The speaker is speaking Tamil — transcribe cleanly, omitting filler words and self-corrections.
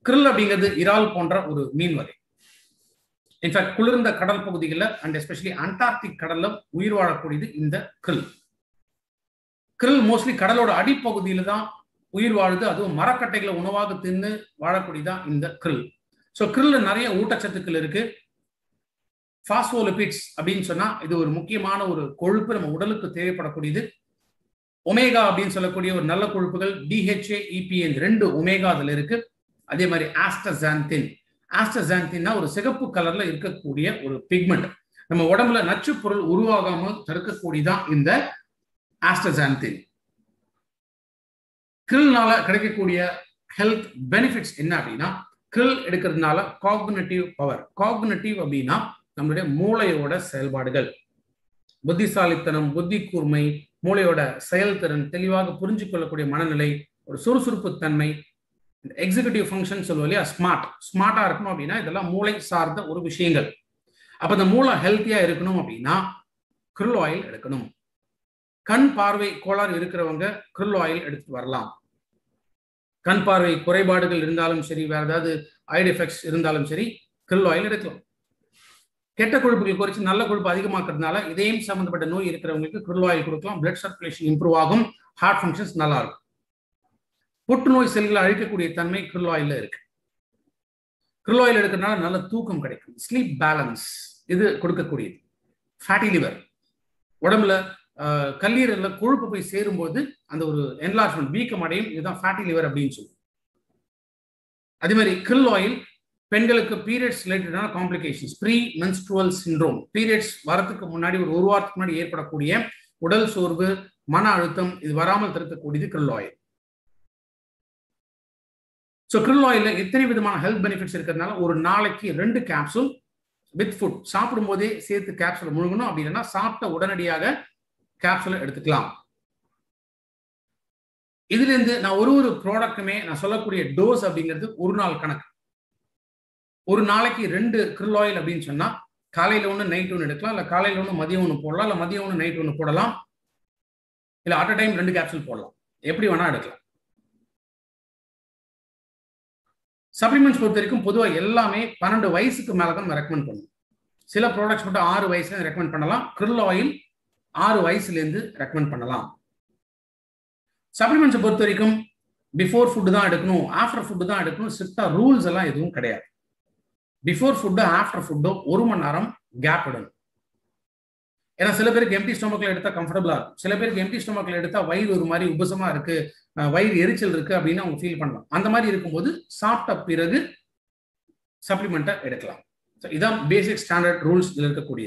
krill அப்படிங்கிறது இறால் போன்ற ஒரு மீன் வகை. இன்ஃபேக்ட் குளிர்ந்த கடல் பகுதிகளில் அண்ட் எஸ்பெஷலி அண்டார்டிக் கடல்ல உயிர் வாழக்கூடியது இந்த krill. krill மோஸ்ட்லி கடலோட அடிப்பகுதியில தான் உயிர் வாழுது. அதுவும் மரக்கட்டைகளை உணவாக தின்னு வாழக்கூடியதான் இந்த krill. ஸோ krill நிறைய ஊட்டச்சத்துக்கள் இருக்கு. பாஸ்போலிபிட்ஸ் அப்படின்னு சொன்னா இது ஒரு முக்கியமான ஒரு கொழுப்பு, நம்ம உடலுக்கு தேவைப்படக்கூடியது. ஒமேகா அப்படின்னு சொல்லக்கூடிய ஒரு நல்ல கொழுப்புகள் DHA EPA ரெண்டு ஒமேகா அதுல இருக்கு. அதே மாதிரி ஆஸ்டசாந்தின். ஆஸ்டசாந்தின்னா ஒரு சிகப்பு கலர்ல இருக்கக்கூடிய ஒரு பிக்மெண்ட், நம்ம உடம்புல நச்சு பொருள் உருவாகாமல் தடுக்கக்கூடியதான் இந்த ஆஸ்டசாந்தின். krill-னால கிடைக்கக்கூடிய ஹெல்த் பெனிஃபிட்ஸ் என்ன அப்படின்னா, krill எடுக்கிறதுனால காக்னிட்டிவ் பவர். காக்னிட்டிவ் அப்படின்னா நம்மளுடைய மூளையோட செயல்பாடுகள், புத்திசாலித்தனம், புத்தி கூர்மை, மூளையோட செயல்திறன், தெளிவாக புரிஞ்சு கொள்ளக்கூடிய மனநிலை, ஒரு சுறுசுறுப்பு தன்மை, எக்ஸிகியூட்டிவ் ஃபங்க்ஷன் சொல்லுவோம் இல்லையா, ஸ்மார்ட்டா இருக்கணும் அப்படின்னா இதெல்லாம் மூளை சார்ந்த ஒரு விஷயங்கள். அப்ப இந்த மூளை ஹெல்த்தியா இருக்கணும் அப்படின்னா krill ஆயில் எடுக்கணும். கண் பார்வை கோளாறு இருக்கிறவங்க krill ஆயில் எடுத்துட்டு வரலாம். கண் பார்வை குறைபாடுகள் இருந்தாலும் சரி, வேற ஏதாவது ஐட் எஃபெக்ட்ஸ் இருந்தாலும் சரி, krill ஆயில் எடுக்கலாம். கெட்ட கொழுப்புகள் குறைச்சி நல்ல கொழுப்பு அதிகமாக்குறதுனால இதயம் சம்பந்தப்பட்ட நோய் இருக்கிறவங்களுக்கு krill ஆயில் கொடுக்கலாம். பிளட் சர்க்குலேஷன் இம்ப்ரூவ் ஆகும், ஹார்ட் ஃபங்க்ஷன்ஸ் நல்லா இருக்கும். புற்றுநோய் செல்களை அழிக்கக்கூடிய தன்மை krill ஆயில்ல இருக்கு. krill ஆயில் எடுக்கிறதுனால நல்ல தூக்கம் கிடைக்கும், ஸ்லீப் பேலன்ஸ் இது கொடுக்கக்கூடியது. ஃபேட்டி லிவர், உடம்புல கல்லீரல்ல கொழுப்பு போய் சேரும்போது அந்த ஒரு என்லார்ஜ்மெண்ட், வீக்கம் அடையும், இதுதான் ஃபேட்டி லிவர் அப்படின்னு சொல்லுவோம். அதே மாதிரி krill ஆயில் பெண்களுக்கு பீரியட்ஸ் ரிலேட்டடான complications, pre menstrual syndrome, periods வரதுக்கு முன்னாடி ஒரு வாரத்துக்கு முன்னாடி ஏற்படக்கூடிய உடல் சோர்வு, மன அழுத்தம், இது வராமல் தடுக்கக்கூடியது krill ஆயில். ஸோ krill ஆயில்ல எத்தனை விதமான ஹெல்த் பெனிஃபிட்ஸ் இருக்கிறதுனால ஒரு நாளைக்கு 2 கேப்சூல் வித் ஃபுட், சாப்பிடும் போதே சேர்த்து கேப்சூல் முழுங்கணும். அப்படி இல்லைன்னா சாப்பிட்ட உடனடியாக கேப்சூலை எடுத்துக்கலாம். இதுல இருந்து நான் ஒரு ப்ராடக்ட்டுமே நான் சொல்லக்கூடிய டோஸ் அப்படிங்கிறது ஒரு நாள் கணக்கு. ஒரு நாளைக்கு 2 krill ஆயில் அப்படின்னு சொன்னா காலையில ஒன்று நைட் ஒன்று எடுக்கலாம், இல்லை காலையில ஒன்று மதியம் ஒன்று போடலாம், இல்லை மதியம் ஒன்று நைட் ஒன்று போடலாம், இல்லை அட் அ டைம் 2 கேப்சூல் போடலாம், எப்படி வேணா எடுக்கலாம். சப்ளிமெண்ட்ஸ் பொறுத்த வரைக்கும் பொதுவாக எல்லாமே 12 வயசுக்கு மேலே தான் ரெக்கமெண்ட் பண்ணுவோம். சில ப்ராடக்ட்ஸ் மட்டும் 6 வயசுல ரெக்கமெண்ட் பண்ணலாம். krill ஆயில் 6 வயசுலேருந்து ரெக்கமெண்ட் பண்ணலாம். சப்ளிமெண்ட்ஸை பொறுத்த வரைக்கும் பிஃபோர் ஃபுட்டு தான் எடுக்கணும், ஆஃப்டர் ஃபுட்டு தான் எடுக்கணும், ஸ்ட்ரிக்டா ரூல்ஸ் எல்லாம் எதுவும் கிடையாது. பிஃபோர் ஃபுட்டு ஆஃப்டர் ஃபுட்டோ 1 மணி நேரம் கேப் விடணும். ஏன்னா சில பேருக்கு எம்டி ஸ்டொமக்ல எடுத்தா கம்ஃபர்டபுளா இருக்கும், சில பேருக்கு எம்டி ஸ்டொமக்ல எடுத்தா வயிறு ஒரு மாதிரி உபசமா இருக்கு, வயிறு எரிச்சல் இருக்கு அப்படின்னு அவங்க ஃபீல் பண்ணலாம். அந்த மாதிரி இருக்கும்போது சாப்பிட்ட பிறகு சப்ளிமெண்ட்டை எடுக்கலாம். இதான் பேசிக் ஸ்டாண்டர்ட் ரூல்ஸ் இருக்கக்கூடியது.